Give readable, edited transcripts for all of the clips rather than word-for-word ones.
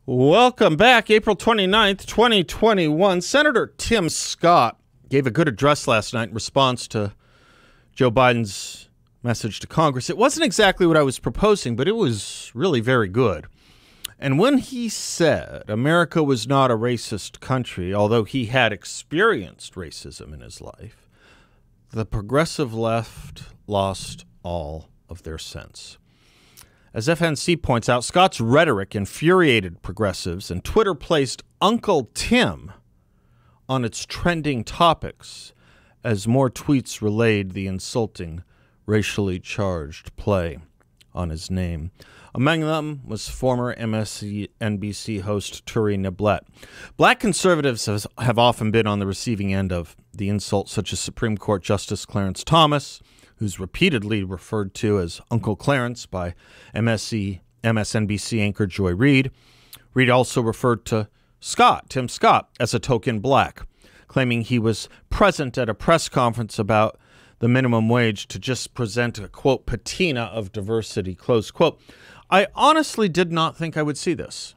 Welcome back. April 29th, 2021. Senator Tim Scott gave a good address last night in response to Joe Biden's message to Congress. It wasn't exactly what I was proposing, but it was really very good. And when he said America was not a racist country, although he had experienced racism in his life, the progressive left lost all of their sense. As FNC points out, Scott's rhetoric infuriated progressives, and Twitter placed Uncle Tim on its trending topics as more tweets relayed the insulting, racially charged play on his name. Among them was former MSNBC host Turi Niblet. Black conservatives have often been on the receiving end of the insult, such as Supreme Court Justice Clarence Thomas, who's repeatedly referred to as Uncle Clarence by MSNBC anchor Joy Reid. Reid also referred to Tim Scott, as a token black, claiming he was present at a press conference about the minimum wage to just present a, quote, patina of diversity, close quote. I honestly did not think I would see this.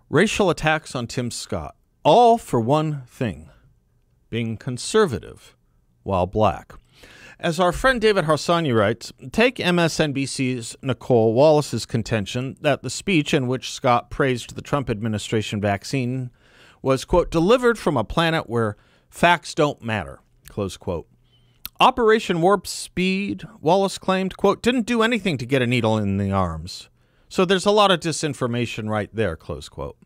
Racial attacks on Tim Scott, all for one thing, being conservative while black. As our friend David Harsanyi writes, take MSNBC's Nicole Wallace's contention that the speech in which Scott praised the Trump administration vaccine was, quote, delivered from a planet where facts don't matter, close quote. Operation Warp Speed, Wallace claimed, quote, didn't do anything to get a needle in the arms. So there's a lot of disinformation right there, close quote.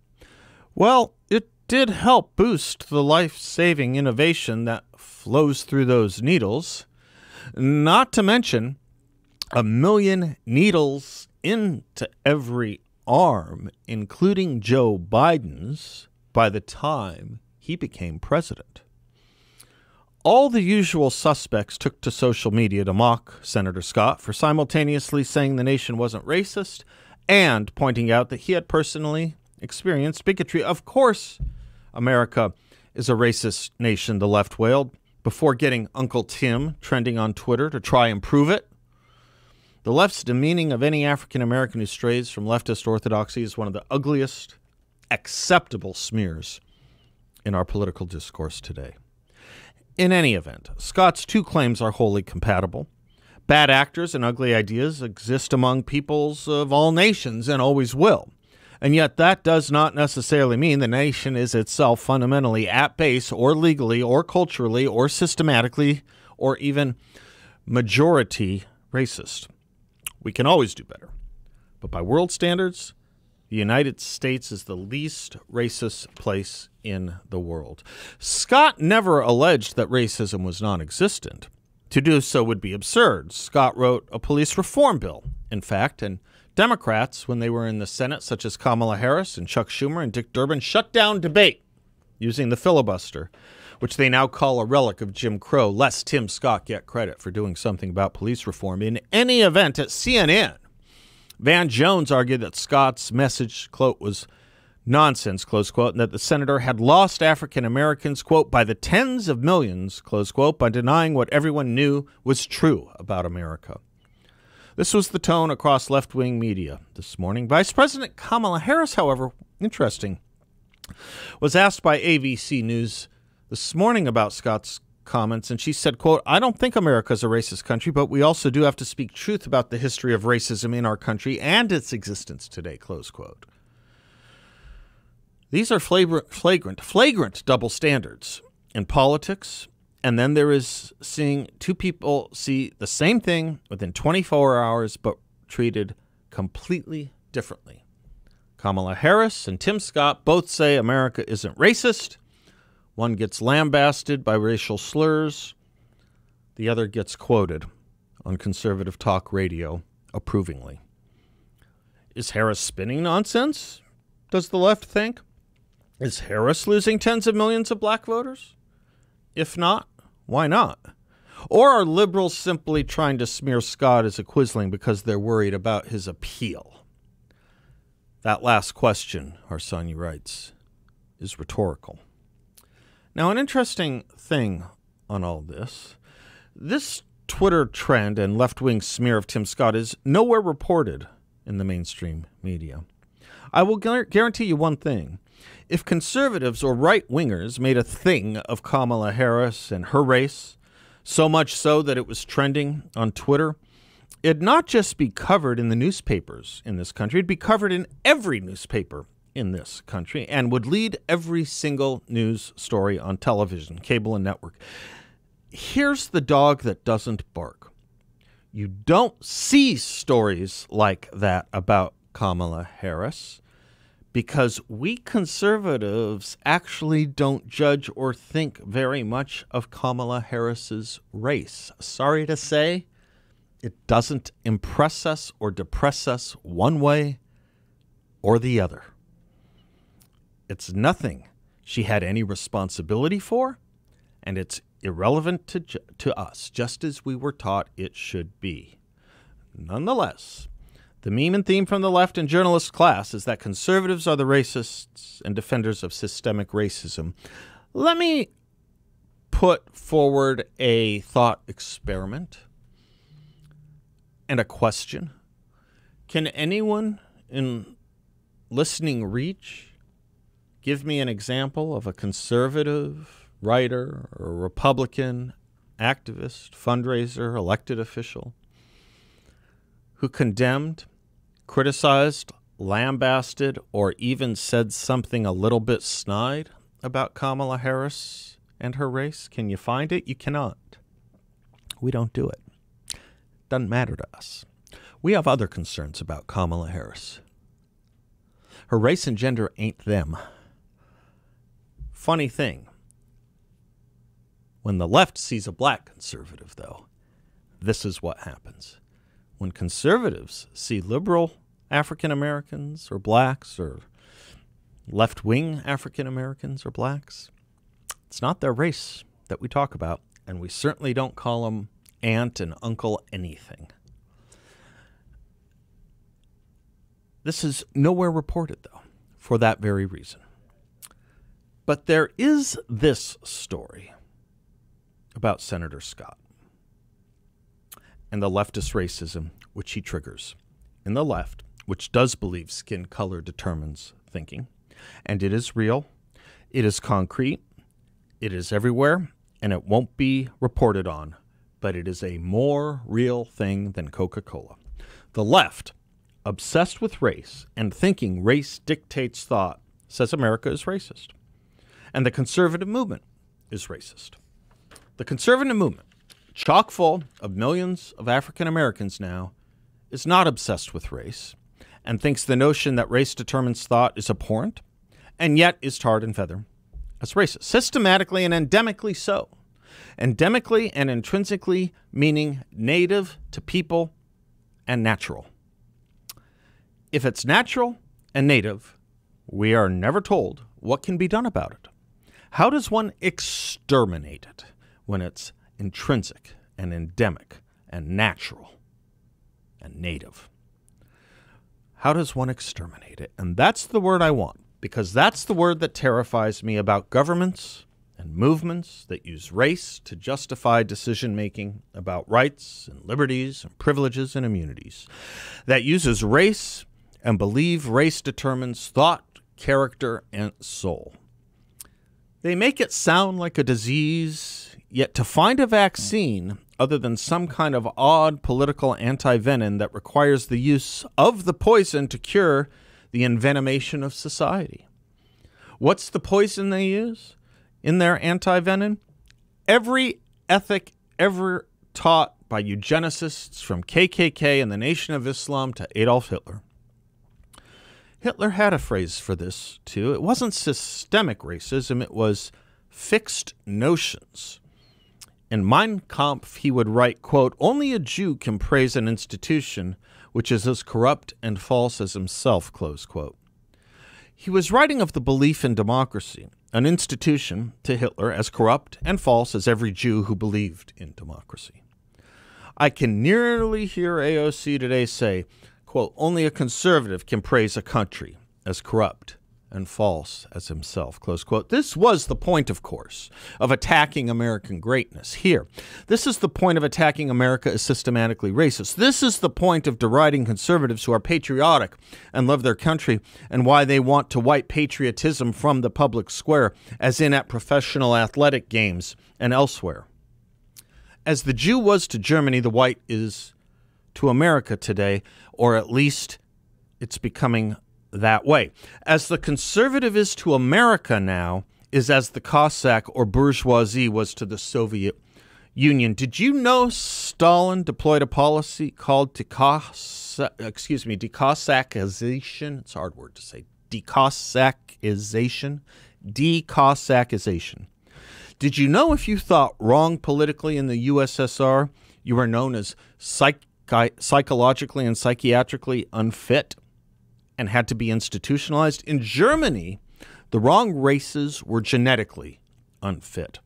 Well, it did help boost the life-saving innovation that flows through those needles. Not to mention 1 million needles into every arm, including Joe Biden's, by the time he became president. All the usual suspects took to social media to mock Senator Scott for simultaneously saying the nation wasn't racist and pointing out that he had personally experienced bigotry. Of course, America is a racist nation, the left wailed, before getting Uncle Tim trending on Twitter to try and prove it. The left's demeaning of any African-American who strays from leftist orthodoxy is one of the ugliest acceptable smears in our political discourse today. In any event, Scott's two claims are wholly compatible. Bad actors and ugly ideas exist among peoples of all nations and always will. And yet that does not necessarily mean the nation is itself fundamentally at base or legally or culturally or systematically or even majority racist. We can always do better. But by world standards, the United States is the least racist place in the world. Scott never alleged that racism was non-existent. To do so would be absurd. Scott wrote a police reform bill, in fact, and Democrats, when they were in the Senate, such as Kamala Harris and Chuck Schumer and Dick Durbin, shut down debate using the filibuster, which they now call a relic of Jim Crow, lest Tim Scott get credit for doing something about police reform. In any event, at CNN, Van Jones argued that Scott's message, quote, was nonsense, close quote, and that the senator had lost African Americans, quote, by the tens of millions, close quote, by denying what everyone knew was true about America. This was the tone across left-wing media this morning. Vice President Kamala Harris, however, interesting, was asked by ABC News this morning about Scott's comments, and she said, quote, I don't think America is a racist country, but we also do have to speak truth about the history of racism in our country and its existence today, close quote. These are flagrant double standards in politics. And then there is seeing two people see the same thing within 24 hours, but treated completely differently. Kamala Harris and Tim Scott both say America isn't racist. One gets lambasted by racial slurs. The other gets quoted on conservative talk radio approvingly. Is Harris spinning nonsense? Does the left think? Is Harris losing tens of millions of black voters? If not, why not? Or are liberals simply trying to smear Scott as a quisling because they're worried about his appeal? That last question, Harsanyi writes, is rhetorical. Now, an interesting thing on all this Twitter trend and left-wing smear of Tim Scott is nowhere reported in the mainstream media. I will guarantee you one thing. If conservatives or right-wingers made a thing of Kamala Harris and her race, so much so that it was trending on Twitter, it'd not just be covered in the newspapers in this country, it'd be covered in every newspaper in this country and would lead every single news story on television, cable, and network. Here's the dog that doesn't bark. You don't see stories like that about Kamala Harris because we conservatives actually don't judge or think very much of Kamala Harris's race. Sorry to say, it doesn't impress us or depress us one way or the other. It's nothing she had any responsibility for, and it's irrelevant to us, just as we were taught it should be. Nonetheless, the meme and theme from the left and journalist class is that conservatives are the racists and defenders of systemic racism. Let me put forward a thought experiment and a question. Can anyone in listening reach give me an example of a conservative writer or Republican activist, fundraiser, elected official who condemned, criticized, lambasted, or even said something a little bit snide about Kamala Harris and her race? Can you find it? You cannot. We don't do it. Doesn't matter to us. We have other concerns about Kamala Harris. Her race and gender ain't them. Funny thing, when the left sees a black conservative, though, this is what happens. When conservatives see liberal African Americans or blacks or left-wing African Americans or blacks, it's not their race that we talk about, and we certainly don't call them aunt and uncle anything. This is nowhere reported, though, for that very reason. But there is this story about Senator Scott and the leftist racism which he triggers in the left, which does believe skin color determines thinking. And it is real, it is concrete, it is everywhere, and it won't be reported on, but it is a more real thing than Coca-Cola. The left, obsessed with race and thinking race dictates thought, says America is racist. And the conservative movement is racist. The conservative movement, chock full of millions of African Americans now, is not obsessed with race and thinks the notion that race determines thought is abhorrent and yet is tarred and feathered as racist, systematically and endemically so. Endemically and intrinsically meaning native to people and natural. If it's natural and native, we are never told what can be done about it. How does one exterminate it when it's intrinsic and endemic and natural and native? How does one exterminate it? And that's the word I want, because that's the word that terrifies me about governments and movements that use race to justify decision-making about rights and liberties and privileges and immunities, that uses race and believe race determines thought, character, and soul. They make it sound like a disease, yet to find a vaccine other than some kind of odd political anti-venom that requires the use of the poison to cure the envenomation of society. What's the poison they use in their anti-venom? Every ethic ever taught by eugenicists from KKK and the Nation of Islam to Adolf Hitler. Hitler had a phrase for this, too. It wasn't systemic racism, it was fixed notions. In Mein Kampf, he would write, quote, "Only a Jew can praise an institution which is as corrupt and false as himself," close quote. He was writing of the belief in democracy, an institution to Hitler as corrupt and false as every Jew who believed in democracy. I can nearly hear AOC today say, quote, "Only a conservative can praise a country as corrupt and false as himself, close quote. This was the point, of course, of attacking American greatness here. This is the point of attacking America as systematically racist. This is the point of deriding conservatives who are patriotic and love their country, and why they want to wipe patriotism from the public square, as in at professional athletic games and elsewhere. As the Jew was to Germany, the white is to America today, or at least it's becoming that way. As the conservative is to America now, is as the Cossack or bourgeoisie was to the Soviet Union. Did you know Stalin deployed a policy called decossacization? It's a hard word to say. Decossacization. Decossacization. Did you know if you thought wrong politically in the USSR, you were known as psychologically and psychiatrically unfit and had to be institutionalized? In Germany, the wrong races were genetically unfit.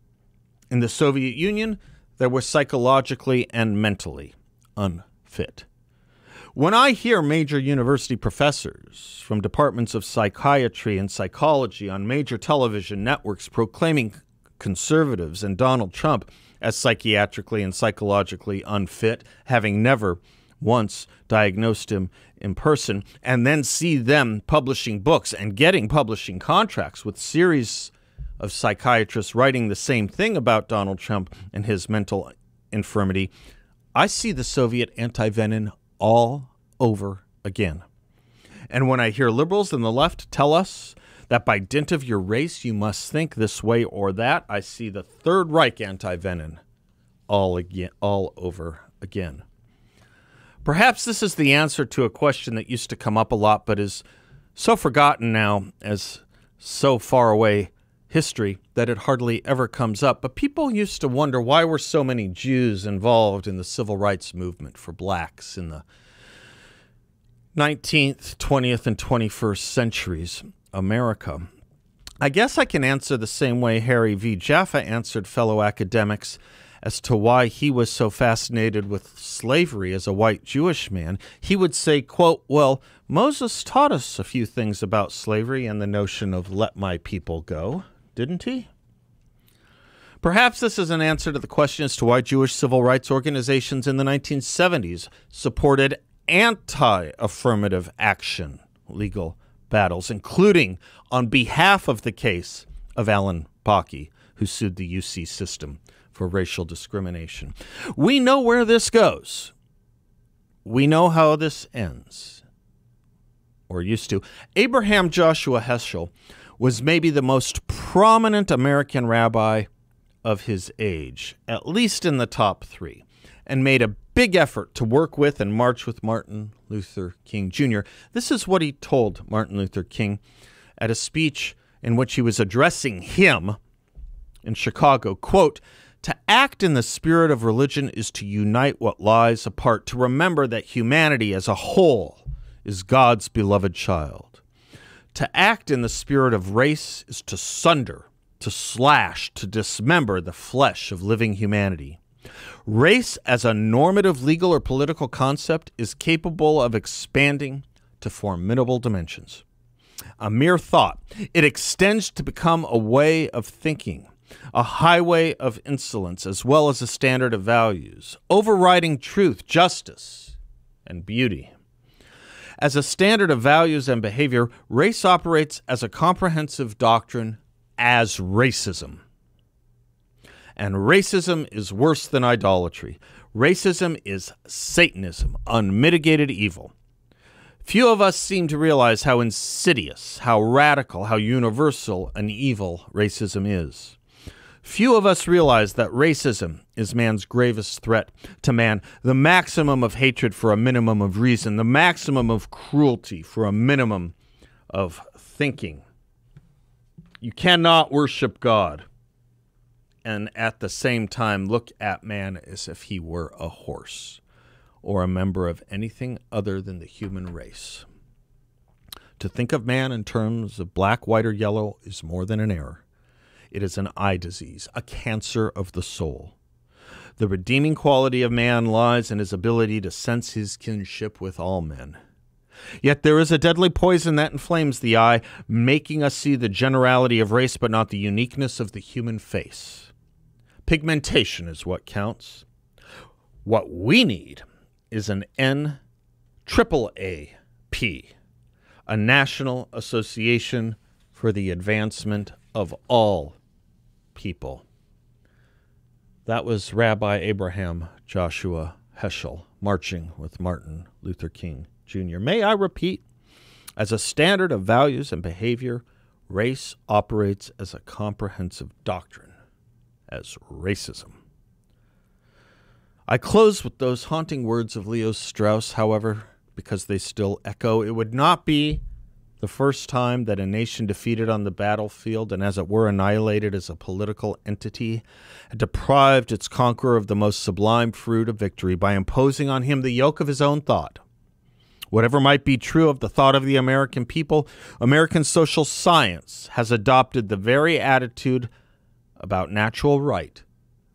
In the Soviet Union, they were psychologically and mentally unfit. When I hear major university professors from departments of psychiatry and psychology on major television networks proclaiming conservatives and Donald Trump as psychiatrically and psychologically unfit, having never once diagnosed him in person, and then see them publishing books and getting publishing contracts with series of psychiatrists writing the same thing about Donald Trump and his mental infirmity, I see the Soviet anti-venom all over again. And when I hear liberals and the left tell us that by dint of your race you must think this way or that, I see the Third Reich anti-venom all over again. Perhaps this is the answer to a question that used to come up a lot but is so forgotten now as so far away history that it hardly ever comes up. But people used to wonder, why were so many Jews involved in the civil rights movement for blacks in the 19th, 20th, and 21st centuries America? I guess I can answer the same way Harry V. Jaffa answered fellow academics as to why he was so fascinated with slavery as a white Jewish man. He would say, quote, well, Moses taught us a few things about slavery and the notion of let my people go, didn't he? Perhaps this is an answer to the question as to why Jewish civil rights organizations in the 1970s supported anti-affirmative action legal battles, including on behalf of the case of Alan Bakke, who sued the UC system for racial discrimination. We know where this goes. We know how this ends, or used to. Abraham Joshua Heschel was maybe the most prominent American rabbi of his age, at least in the top three, and made a big effort to work with and march with Martin Luther King Jr. This is what he told Martin Luther King at a speech in which he was addressing him in Chicago, quote, to act in the spirit of religion is to unite what lies apart, to remember that humanity as a whole is God's beloved child. To act in the spirit of race is to sunder, to slash, to dismember the flesh of living humanity. Race as a normative legal or political concept is capable of expanding to formidable dimensions. A mere thought, it extends to become a way of thinking, a highway of insolence, as well as a standard of values, overriding truth, justice, and beauty. As a standard of values and behavior, race operates as a comprehensive doctrine as racism. And racism is worse than idolatry. Racism is Satanism, unmitigated evil. Few of us seem to realize how insidious, how radical, how universal an evil racism is. Few of us realize that racism is man's gravest threat to man, the maximum of hatred for a minimum of reason, the maximum of cruelty for a minimum of thinking. You cannot worship God and at the same time look at man as if he were a horse or a member of anything other than the human race. To think of man in terms of black, white, or yellow is more than an error. It is an eye disease, a cancer of the soul. The redeeming quality of man lies in his ability to sense his kinship with all men. Yet there is a deadly poison that inflames the eye, making us see the generality of race but not the uniqueness of the human face. Pigmentation is what counts. What we need is an NAAAP, a National Association for the Advancement of All People. That was Rabbi Abraham Joshua Heschel marching with Martin Luther King Jr. May I repeat, as a standard of values and behavior, race operates as a comprehensive doctrine, as racism. I close with those haunting words of Leo Strauss, however, because they still echo. It would not be the first time that a nation defeated on the battlefield and, as it were, annihilated as a political entity had deprived its conqueror of the most sublime fruit of victory by imposing on him the yoke of his own thought. Whatever might be true of the thought of the American people, American social science has adopted the very attitude about natural right,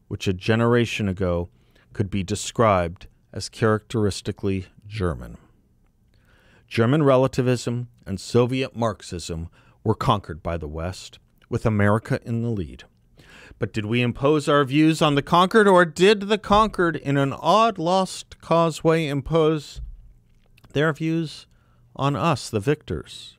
which a generation ago could be described as characteristically German. German relativism and Soviet Marxism were conquered by the West, with America in the lead. But did we impose our views on the conquered, or did the conquered, in an odd lost cause way, impose their views on us, the victors?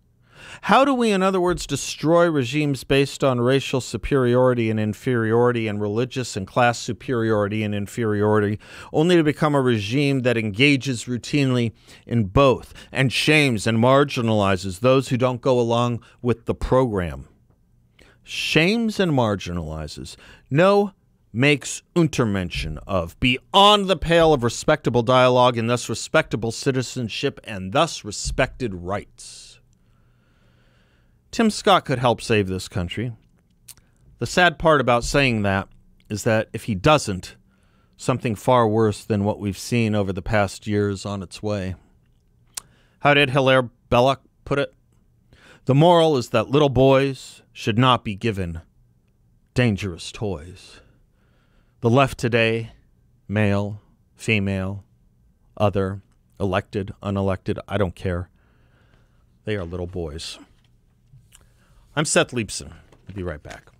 How do we, in other words, destroy regimes based on racial superiority and inferiority and religious and class superiority and inferiority, only to become a regime that engages routinely in both and shames and marginalizes those who don't go along with the program? Shames and marginalizes. No makes Untermenschen of, beyond the pale of respectable dialogue and thus respectable citizenship and thus respected rights. Tim Scott could help save this country. The sad part about saying that is that if he doesn't, something far worse than what we've seen over the past years on its way. How did Hilaire Belloc put it? The moral is that little boys should not be given dangerous toys. The left today, male, female, other, elected, unelected, I don't care. They are little boys. I'm Seth Leibson. I'll be right back.